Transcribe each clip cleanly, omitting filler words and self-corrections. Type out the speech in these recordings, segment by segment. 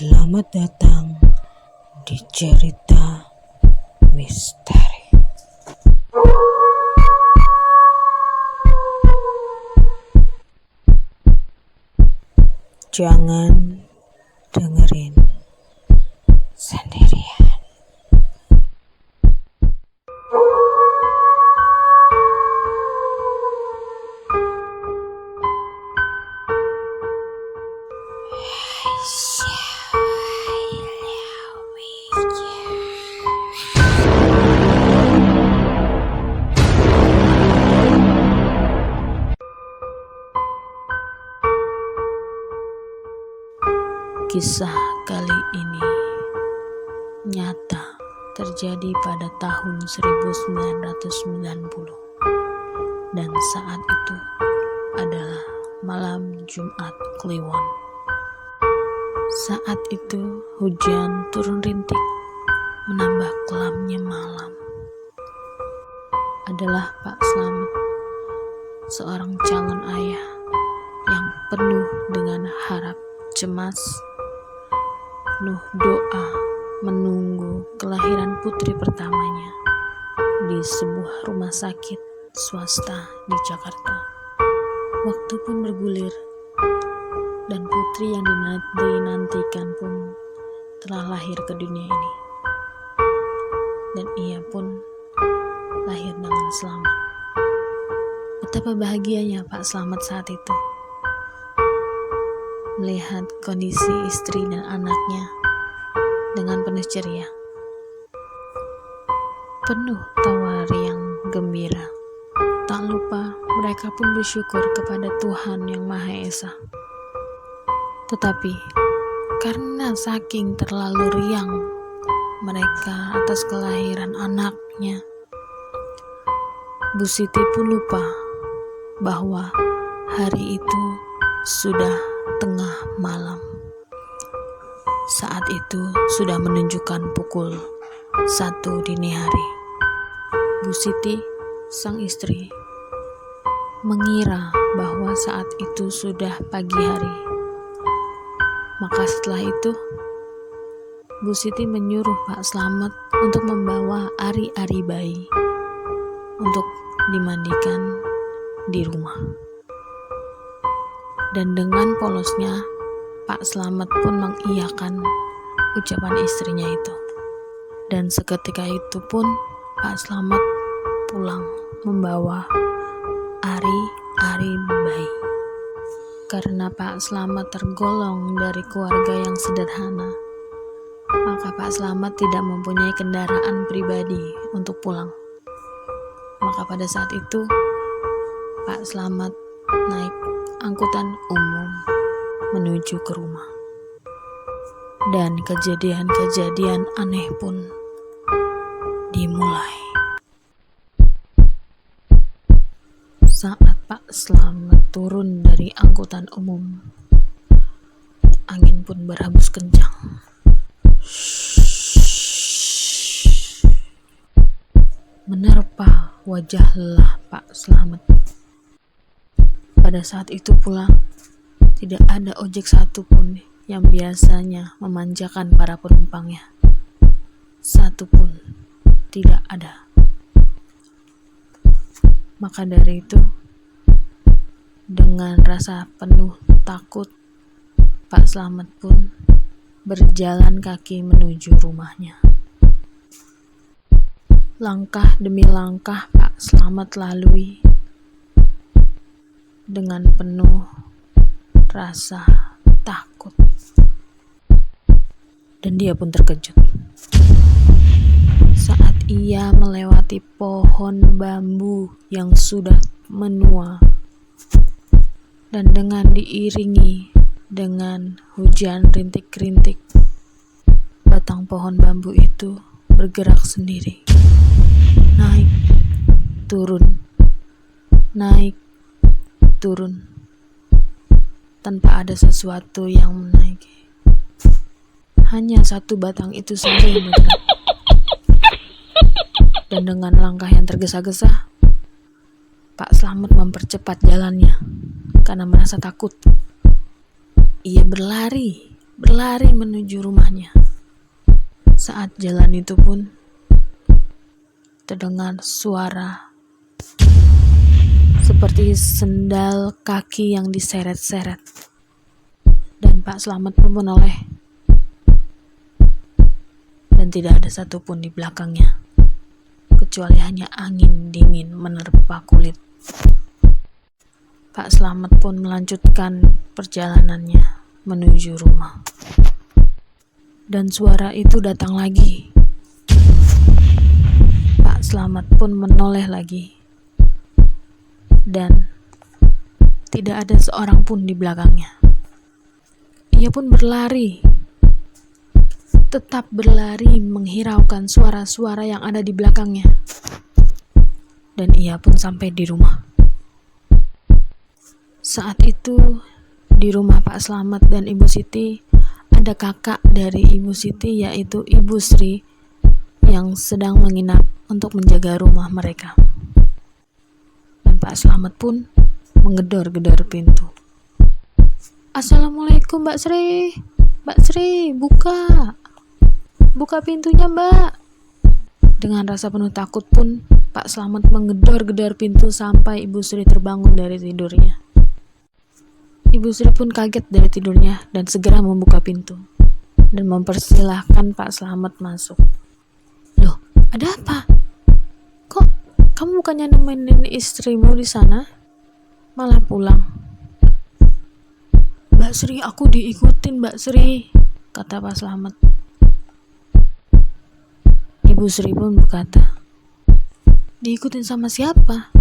Selamat datang di cerita misteri. Jangan dengerin sendirian. Kisah kali ini nyata terjadi pada tahun 1990 dan saat itu adalah malam Jumat Kliwon. Saat itu hujan turun rintik menambah kelamnya malam. Adalah Pak Slamet, seorang calon ayah yang penuh dengan harap cemas, penuh doa menunggu kelahiran putri pertamanya di sebuah rumah sakit swasta di Jakarta. Waktu pun bergulir dan putri yang dinantikan pun telah lahir ke dunia ini, dan ia pun lahir dengan selamat. Betapa bahagianya Pak Slamet saat itu melihat kondisi istri dan anaknya dengan penuh ceria, penuh tawa riang gembira. Tak lupa mereka pun bersyukur kepada Tuhan Yang Maha Esa. Tetapi karena saking terlalu riang mereka atas kelahiran anaknya, Bu Siti pun lupa bahwa hari itu sudah tengah malam. Saat itu sudah menunjukkan pukul 1 dini hari. Bu Siti, sang istri, mengira bahwa saat itu sudah pagi hari. Maka setelah itu, Bu Siti menyuruh Pak Slamet untuk membawa ari-ari bayi untuk dimandikan di rumah. Dan dengan polosnya, Pak Slamet pun mengiyakan ucapan istrinya itu. Dan seketika itu pun Pak Slamet pulang membawa ari-ari bayi. Karena Pak Slamet tergolong dari keluarga yang sederhana, maka Pak Slamet tidak mempunyai kendaraan pribadi untuk pulang. Maka pada saat itu Pak Slamet naik angkutan umum menuju ke rumah. Dan kejadian-kejadian aneh pun dimulai. Saat Pak Slamet turun dari angkutan umum, angin pun berhembus kencang. Menerpa wajah lelah Pak Slamet. Pada saat itu pula, tidak ada ojek satupun yang biasanya memanjakan para penumpangnya. Satupun tidak ada. Maka dari itu, dengan rasa penuh takut, Pak Slamet pun berjalan kaki menuju rumahnya. Langkah demi langkah Pak Slamet lalui dengan penuh rasa takut. Dan dia pun terkejut saat ia melewati pohon bambu yang sudah menua, dan dengan diiringi dengan hujan rintik-rintik, batang pohon bambu itu bergerak sendiri, naik turun, naik turun, tanpa ada sesuatu yang menaiki. Hanya satu batang itu saja yang bergerak. Dan dengan langkah yang tergesa-gesa, Pak Slamet mempercepat jalannya karena merasa takut. Ia berlari berlari menuju rumahnya. Saat jalan itu pun terdengar suara seperti sendal kaki yang diseret-seret. Dan Pak Slamet pun menoleh. Dan tidak ada satupun di belakangnya, kecuali hanya angin dingin menerpa kulit. Pak Slamet pun melanjutkan perjalanannya menuju rumah. Dan suara itu datang lagi. Pak Slamet pun menoleh lagi. Dan tidak ada seorang pun di belakangnya. Ia pun berlari, tetap berlari menghiraukan suara-suara yang ada di belakangnya. Dan ia pun sampai di rumah. Saat itu di rumah Pak Slamet dan Ibu Siti ada kakak dari Ibu Siti, yaitu Ibu Sri, yang sedang menginap untuk menjaga rumah mereka. Dan Pak Slamet pun menggedor-gedor pintu. "Assalamualaikum Mbak Sri, Mbak Sri, buka pintunya Mbak." Dengan rasa penuh takut pun Pak Slamet menggedor-gedor pintu sampai Ibu Sri terbangun dari tidurnya. Ibu Sri pun kaget dari tidurnya dan segera membuka pintu dan mempersilahkan Pak Slamet masuk. "Loh, ada apa? Kok kamu bukannya nemenin istrimu di sana, malah pulang?" "Mbak Sri, aku diikutin Mbak Sri," kata Pak Slamet. Ibu Sri pun berkata, "Diikutin sama siapa?"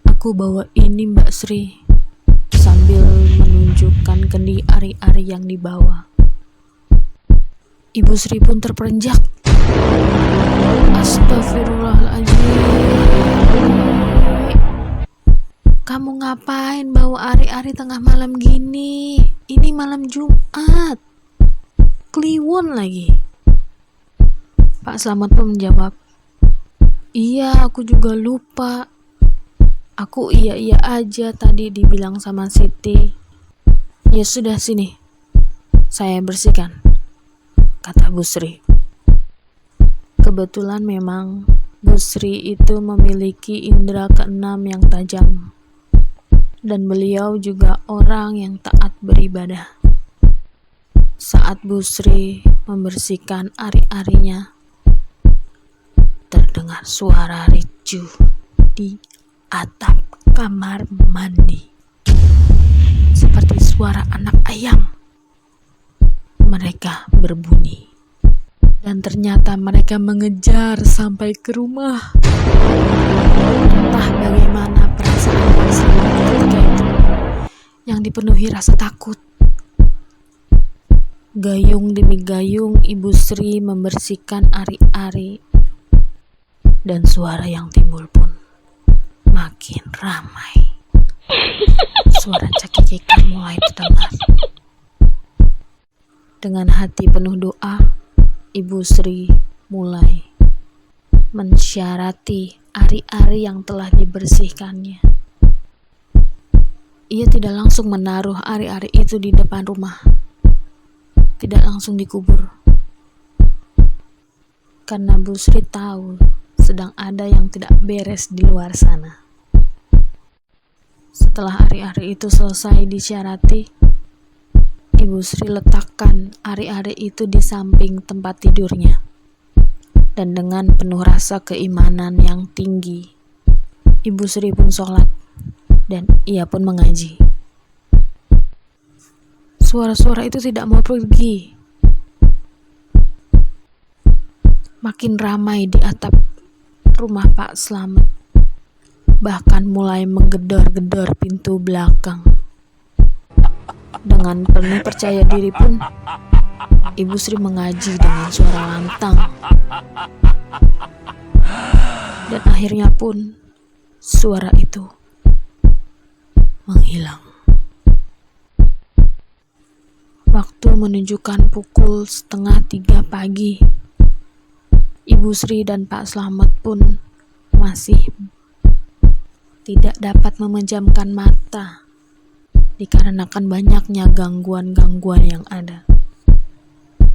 "Aku bawa ini Mbak Sri," sambil menunjukkan kendi ari-ari yang dibawa. Ibu Sri pun terperenjak. "Astagfirullahaladzim. Kamu ngapain bawa ari-ari tengah malam gini? Ini malam Jumat. Kliwon lagi." Pak Slamet pun menjawab, "Iya, aku juga lupa. Aku iya aja tadi dibilang sama Siti." "Ya sudah, sini, saya bersihkan," kata Bu Sri. Kebetulan memang Bu Sri itu memiliki indera keenam yang tajam. Dan beliau juga orang yang taat beribadah. Saat Bu Sri membersihkan ari-arinya, terdengar suara ricuh di atap kamar mandi, seperti suara anak ayam. Mereka berbunyi, dan ternyata mereka mengejar sampai ke rumah. Entah bagaimana perasaan Pak Slamet ketika itu, yang dipenuhi rasa takut. Gayung demi gayung Ibu Sri membersihkan ari-ari, dan suara yang timbul pun makin ramai. Suara cekik-cekikan mulai terdengar. Dengan hati penuh doa, Ibu Sri mulai mensyarati ari-ari yang telah dibersihkannya. Ia tidak langsung menaruh ari-ari itu di depan rumah, tidak langsung dikubur, karena Bu Sri tahu sedang ada yang tidak beres di luar sana. Setelah ari-ari itu selesai disyarati, Ibu Sri letakkan ari-ari itu di samping tempat tidurnya. Dan dengan penuh rasa keimanan yang tinggi, Ibu Sri pun sholat dan ia pun mengaji. Suara-suara itu tidak mau pergi. Makin ramai di atap rumah Pak Slamet, bahkan mulai menggedor-gedor pintu belakang. Dengan penuh percaya diri pun, Ibu Sri mengaji dengan suara lantang. Dan akhirnya pun suara itu menghilang. Waktu menunjukkan pukul 2:30 pagi. Ibu Sri dan Pak Slamet pun masih tidak dapat memejamkan mata dikarenakan banyaknya gangguan-gangguan yang ada.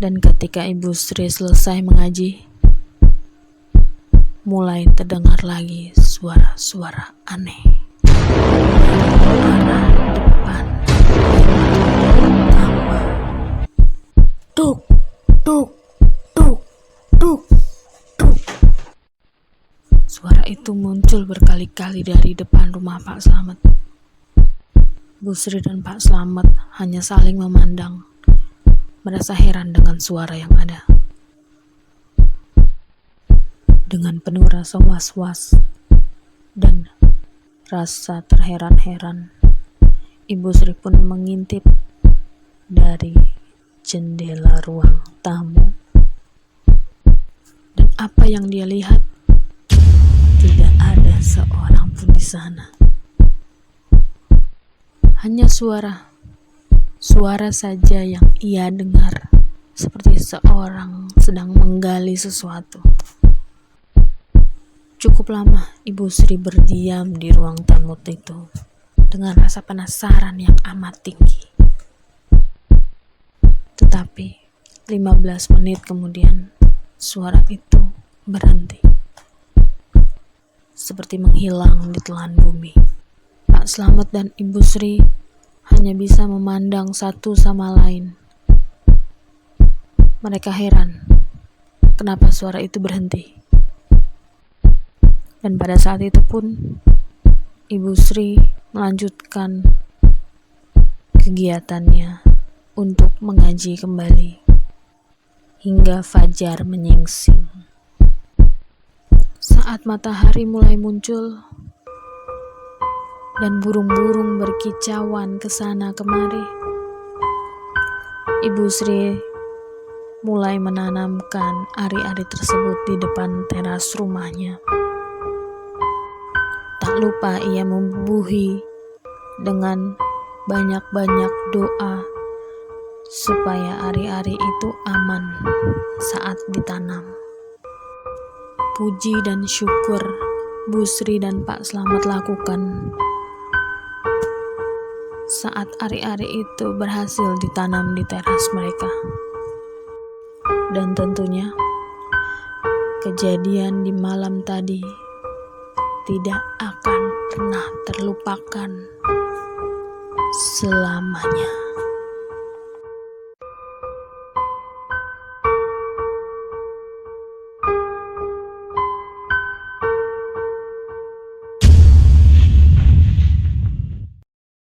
Dan ketika Ibu Sri selesai mengaji, mulai terdengar lagi suara-suara aneh dari arah depan kamar. Tuk, tuk, tuk, tuk, tuk. Suara itu muncul berkali-kali dari depan rumah Pak Slamet. Bu Sri dan Pak Slamet hanya saling memandang, merasa heran dengan suara yang ada. Dengan penuh rasa was-was dan rasa terheran-heran, Ibu Sri pun mengintip dari jendela ruang tamu. Dan apa yang dia lihat? Tidak ada seorang pun di sana. Hanya suara saja yang ia dengar, seperti seorang sedang menggali sesuatu. Cukup lama Ibu Sri berdiam di ruang tamu itu dengan rasa penasaran yang amat tinggi. Tetapi 15 menit kemudian suara itu berhenti, seperti menghilang di telan bumi. Pak Slamet dan Ibu Sri hanya bisa memandang satu sama lain. Mereka heran kenapa suara itu berhenti. Dan pada saat itu pun Ibu Sri melanjutkan kegiatannya untuk mengaji kembali hingga fajar menyingsing. Saat matahari mulai muncul dan burung-burung berkicauan ke sana kemari, Ibu Sri mulai menanamkan ari-ari tersebut di depan teras rumahnya. Tak lupa ia membubuhi dengan banyak-banyak doa supaya ari-ari itu aman saat ditanam. Puji dan syukur Bu Sri dan Pak Slamet lakukan saat ari-ari itu berhasil ditanam di teras mereka. Dan tentunya kejadian di malam tadi tidak akan pernah terlupakan selamanya.